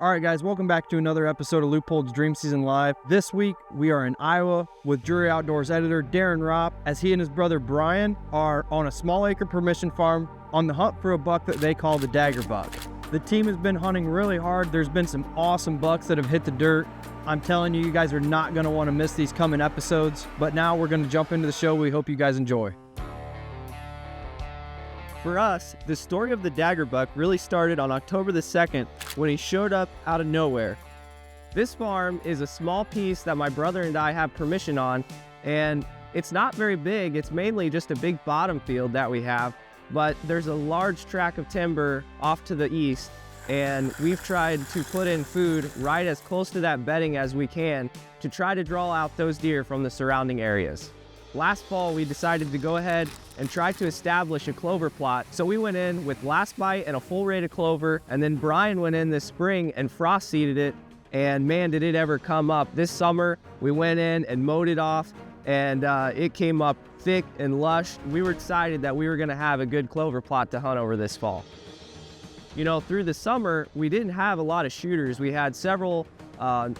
All right, guys, welcome back to another episode of Loophold's Dream Season Live. This week, we are in Iowa with Drury Outdoors editor Darren Ropp, as he and his brother Brian are on a small acre permission farm on the hunt for a buck that they call the Dagger buck. The team has been hunting really hard. There's been some awesome bucks that have hit the dirt. I'm telling you, you guys are not going to want to miss these coming episodes. But now we're going to jump into the show. We hope you guys enjoy. For us, the story of the Dagger buck really started on October the 2nd when he showed up out of nowhere. This farm is a small piece that my brother and I have permission on, and it's not very big. It's mainly just a big bottom field that we have, but there's a large tract of timber off to the east, and we've tried to put in food right as close to that bedding as we can to try to draw out those deer from the surrounding areas. Last fall, we decided to go ahead and try to establish a clover plot. So we went in with last bite and a full rate of clover, and then Brian went in this spring and frost seeded it, and man, did it ever come up. This summer, we went in and mowed it off, and it came up thick and lush. We were excited that we were gonna have a good clover plot to hunt over this fall. You know, through the summer, we didn't have a lot of shooters. We had several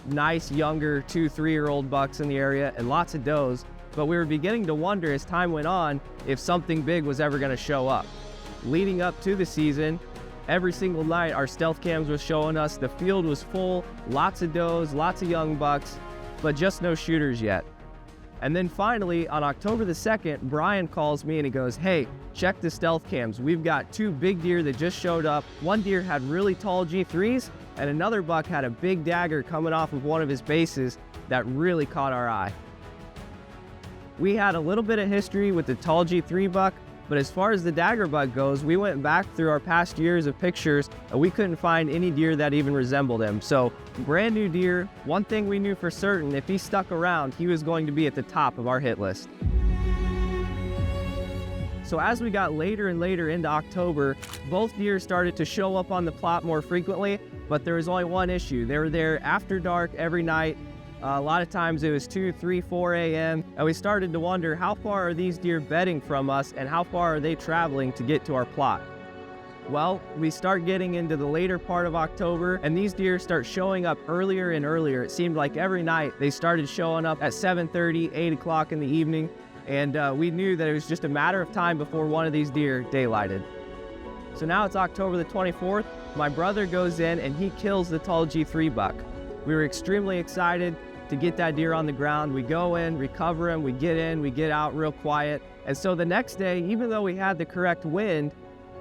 nice younger 2-3-year-old bucks in the area and lots of does. But we were beginning to wonder as time went on if something big was ever going to show up. Leading up to the season, every single night our stealth cams was showing us the field was full, lots of does, lots of young bucks, but just no shooters yet. And then finally, on October the 2nd, Brian calls me and he goes, "Hey, check the stealth cams. We've got 2 big deer that just showed up. One deer had really tall G3s, and another buck had a big dagger coming off of one of his bases that really caught our eye." We had a little bit of history with the tall G3 buck, but as far as the Dagger buck goes, we went back through our past years of pictures and we couldn't find any deer that even resembled him. So, brand new deer. One thing we knew for certain, if he stuck around, he was going to be at the top of our hit list. So as we got later and later into October, both deer started to show up on the plot more frequently, but there was only one issue. They were there after dark every night. A lot of times it was 2, 3, 4 a.m. and we started to wonder, how far are these deer bedding from us and how far are they traveling to get to our plot? Well, we start getting into the later part of October and these deer start showing up earlier and earlier. It seemed like every night they started showing up at 7:30, 8 o'clock in the evening, and we knew that it was just a matter of time before one of these deer daylighted. So now it's October the 24th. My brother goes in and he kills the tall G3 buck. We were extremely excited to get that deer on the ground. We go in, recover him, we get out real quiet. And so the next day, even though we had the correct wind,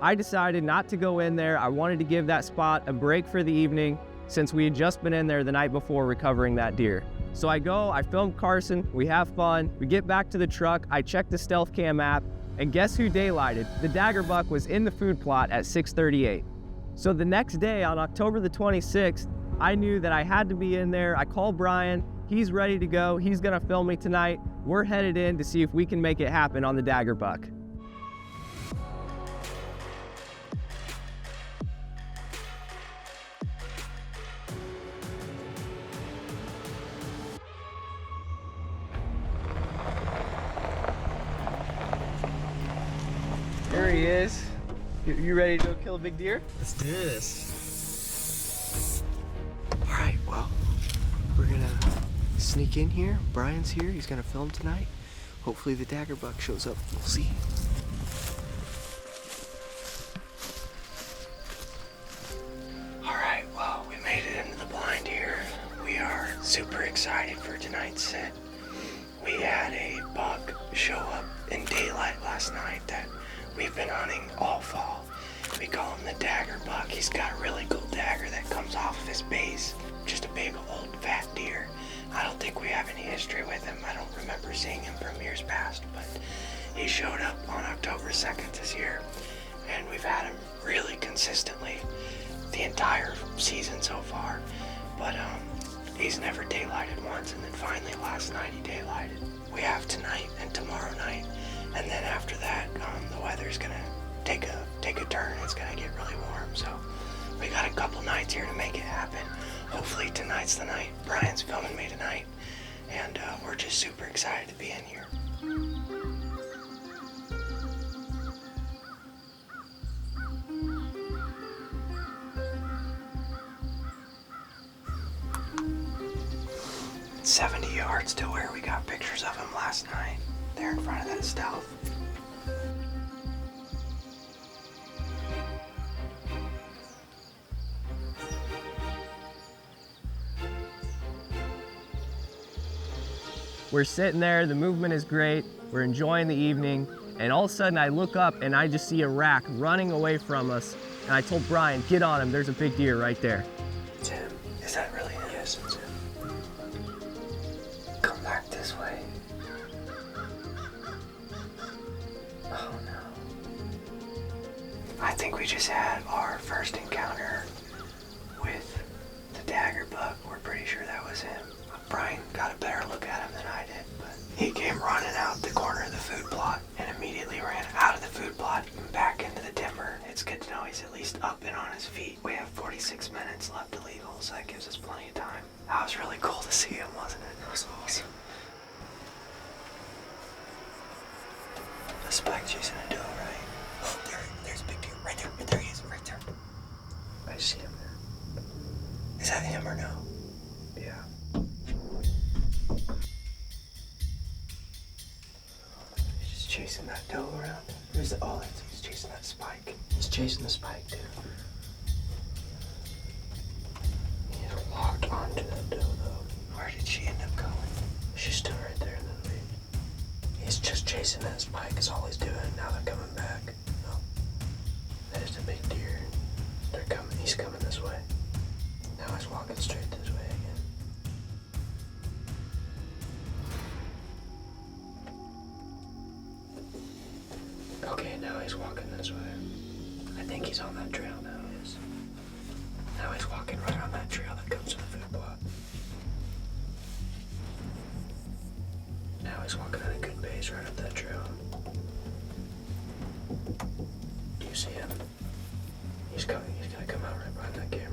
I decided not to go in there. I wanted to give that spot a break for the evening since we had just been in there the night before recovering that deer. So I go, I film Carson, we have fun, we get back to the truck, I check the stealth cam app, and guess who daylighted? The Dagger buck was in the food plot at 6:38. So the next day on October the 26th, I knew that I had to be in there. I called Brian, he's ready to go. He's gonna film me tonight. We're headed in to see if we can make it happen on the Dagger buck. There he is. You ready to go kill a big deer? Let's do this. All right, well, we're gonna sneak in here. Brian's here, he's gonna film tonight. Hopefully the Dagger buck shows up, we'll see. All right, well, we made it into the blind here. We are super excited for tonight's set. We had a buck show up in daylight last night that we've been hunting all fall. We call him the Dagger buck. He's got a really cool dagger that comes off of his base. Just a big old fat deer. I don't think we have any history with him. I don't remember seeing him from years past, but he showed up on October 2nd this year, and we've had him really consistently the entire season so far. But he's never daylighted once, and then finally last night he daylighted. We have tonight and tomorrow night, and then after that, the weather's gonna take a turn. It's gonna get really warm, so we got a couple nights here to make it happen. Hopefully tonight's the night. Brian's filming me tonight, and we're just super excited to be in here. 70 yards to where we got pictures of him last night. There in front of that stealth. We're sitting there, the movement is great, we're enjoying the evening, and all of a sudden I look up and I just see a rack running away from us. And I told Brian, get on him, there's a big deer right there. It's him. Is that really him? Yes, it's him. Come back this way. Oh no. I think we just had our first encounter with the Dagger buck. We're pretty sure that was him. Brian got a better look at him than I did, but he came running out the corner of the food plot and immediately ran out of the food plot and back into the timber. It's good to know he's at least up and on his feet. We have 46 minutes left to legal, so that gives us plenty of time. That was really cool to see him, wasn't it? That was awesome. A spike chasing a doe, right? Oh, there's a big deer. Right there. There he is. Right there. I see him there. Is that him or no? Yeah. Chasing that doe around. Where's the he's chasing that spike. He's chasing the spike too. He's locked onto that doe though. Where did she end up going? She's still right there in the lead. He's just chasing that spike is all he's doing. Now they're coming back. No. That is a big deer. They're coming. He's coming this way. Now he's walking straight this way again. Okay, now he's walking this way. I think he's on that trail now. Yes. Now he's walking right on that trail that comes to the food plot. Now he's walking at a good pace right up that trail. Do you see him? He's coming. He's gonna come out right behind that camera.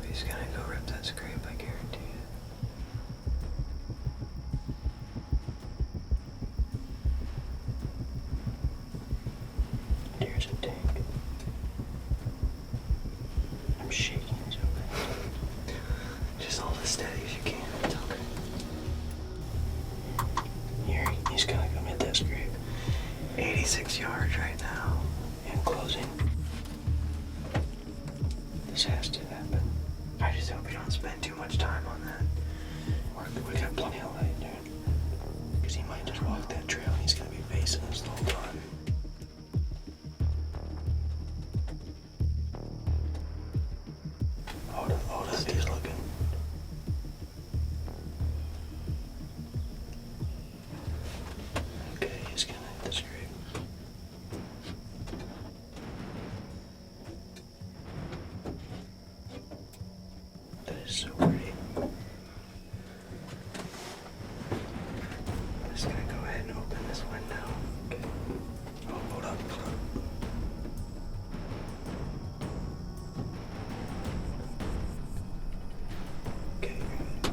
He's gonna go rip that scrape, I guarantee it. Here's a tank. I'm shaking so bad. Just hold as steady as you can. It's okay. Here, he's gonna come hit that scrape. 86 yards right now. And closing. This has to happen. I just hope we don't spend too much time on that. We got plenty of light, dude. Because he might just walk that trail and he's gonna be facing us the whole time. Hold up, he's looking. Okay, he's gonna hit the scrape. That is so pretty. I'm just gonna go ahead and open this window. Okay. Oh, hold up. Okay, you're good.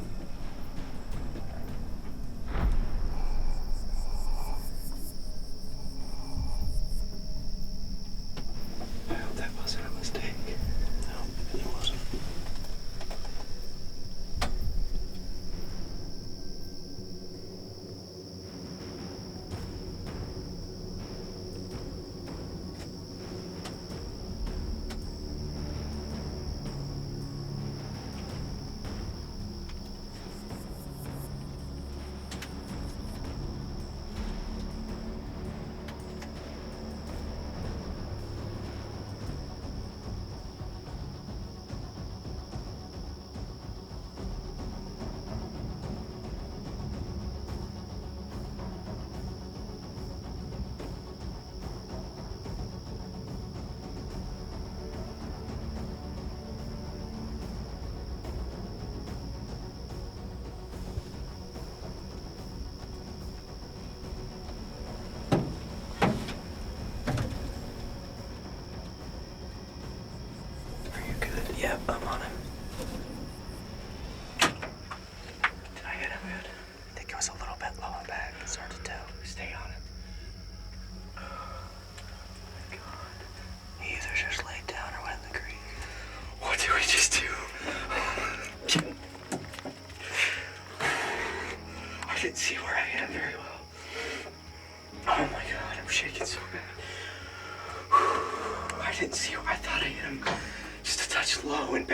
I hope that wasn't a mistake. No, it wasn't.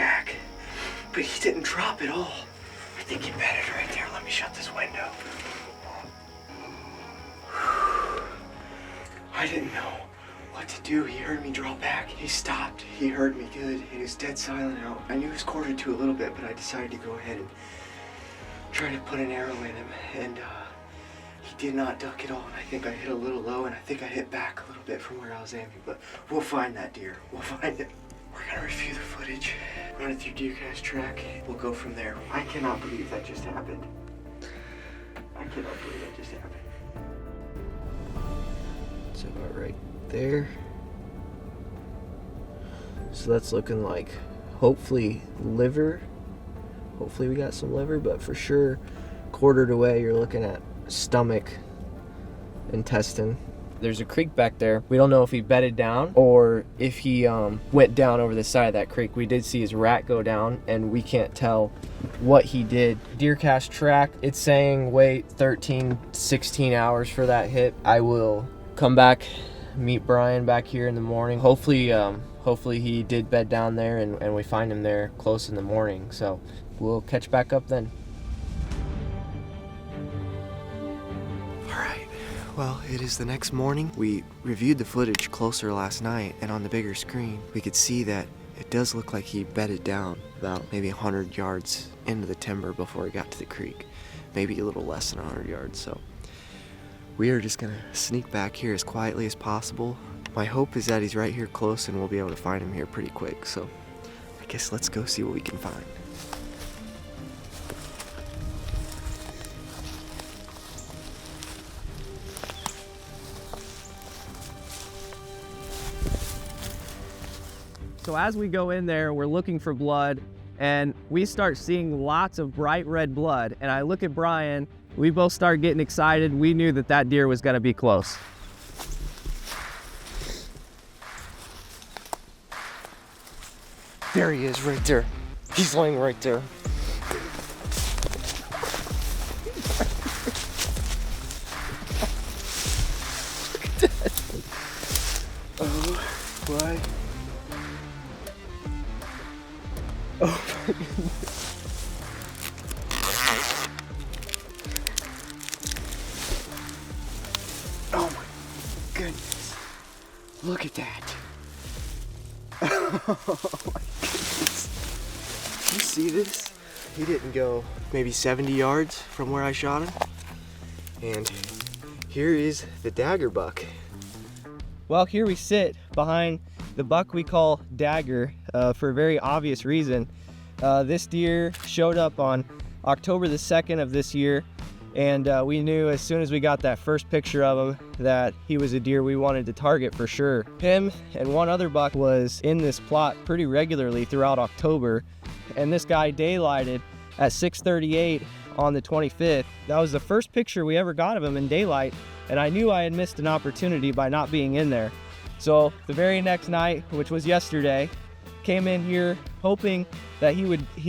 back, but he didn't drop at all. I think he bedded right there. Let me shut this window. I didn't know what to do. He heard me draw back. He stopped. He heard me good. He was dead silent out. I knew he was quartered to a little bit, but I decided to go ahead and try to put an arrow in him. And he did not duck at all. And I think I hit a little low, and I think I hit back a little bit from where I was aiming. But we'll find that deer. We'll find it. We're gonna review the footage, run it through DeerCast track. We'll go from there. I cannot believe that just happened. I cannot believe that just happened. So about right there. So that's looking like hopefully liver. Hopefully we got some liver, but for sure quartered away you're looking at stomach, intestine. There's a creek back there. We don't know if he bedded down or if he went down over the side of that creek. We did see his rat go down, and we can't tell what he did. DeerCast track, it's saying wait 13, 16 hours for that hit. I will come back, meet Brian back here in the morning. Hopefully he did bed down there, and we find him there close in the morning. So we'll catch back up then. Well, it is the next morning. We reviewed the footage closer last night, and on the bigger screen, we could see that it does look like he bedded down about maybe 100 yards into the timber before he got to the creek. Maybe a little less than 100 yards, so we are just gonna sneak back here as quietly as possible. My hope is that he's right here close and we'll be able to find him here pretty quick, so I guess let's go see what we can find. So as we go in there, we're looking for blood, and we start seeing lots of bright red blood. And I look at Brian, we both start getting excited. We knew that that deer was gonna be close. There he is, right there. He's laying right there. Oh, my. Oh my goodness. Oh my goodness. Look at that. Oh my goodness. You see this? He didn't go maybe 70 yards from where I shot him. And here is the Dagger buck. Well, here we sit behind the buck we call Dagger for a very obvious reason. This deer showed up on October the 2nd of this year, and we knew as soon as we got that first picture of him that he was a deer we wanted to target for sure. Him and one other buck was in this plot pretty regularly throughout October, and this guy daylighted at 6:38 on the 25th. That was the first picture we ever got of him in daylight, and I knew I had missed an opportunity by not being in there. So the very next night, which was yesterday, came in here hoping that he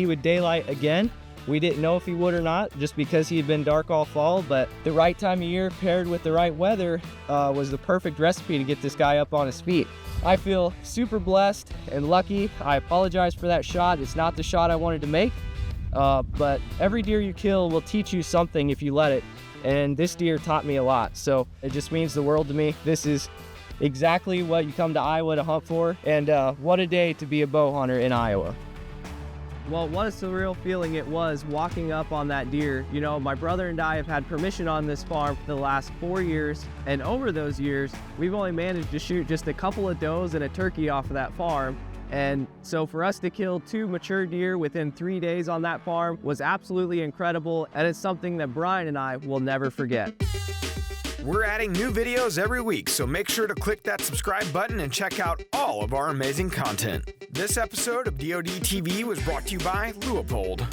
would daylight again. We didn't know if he would or not, just because he had been dark all fall, but the right time of year paired with the right weather was the perfect recipe to get this guy up on his feet. I feel super blessed and lucky. I apologize for that shot. It's not the shot I wanted to make, but every deer you kill will teach you something if you let it, and this deer taught me a lot, so it just means the world to me. This is exactly what you come to Iowa to hunt for, and what a day to be a bow hunter in Iowa. Well, what a surreal feeling it was walking up on that deer. You know, my brother and I have had permission on this farm for the last 4 years, and over those years, we've only managed to shoot just a couple of does and a turkey off of that farm. And so for us to kill 2 mature deer within 3 days on that farm was absolutely incredible, and it's something that Brian and I will never forget. We're adding new videos every week, so make sure to click that subscribe button and check out all of our amazing content. This episode of DoD TV was brought to you by Leupold.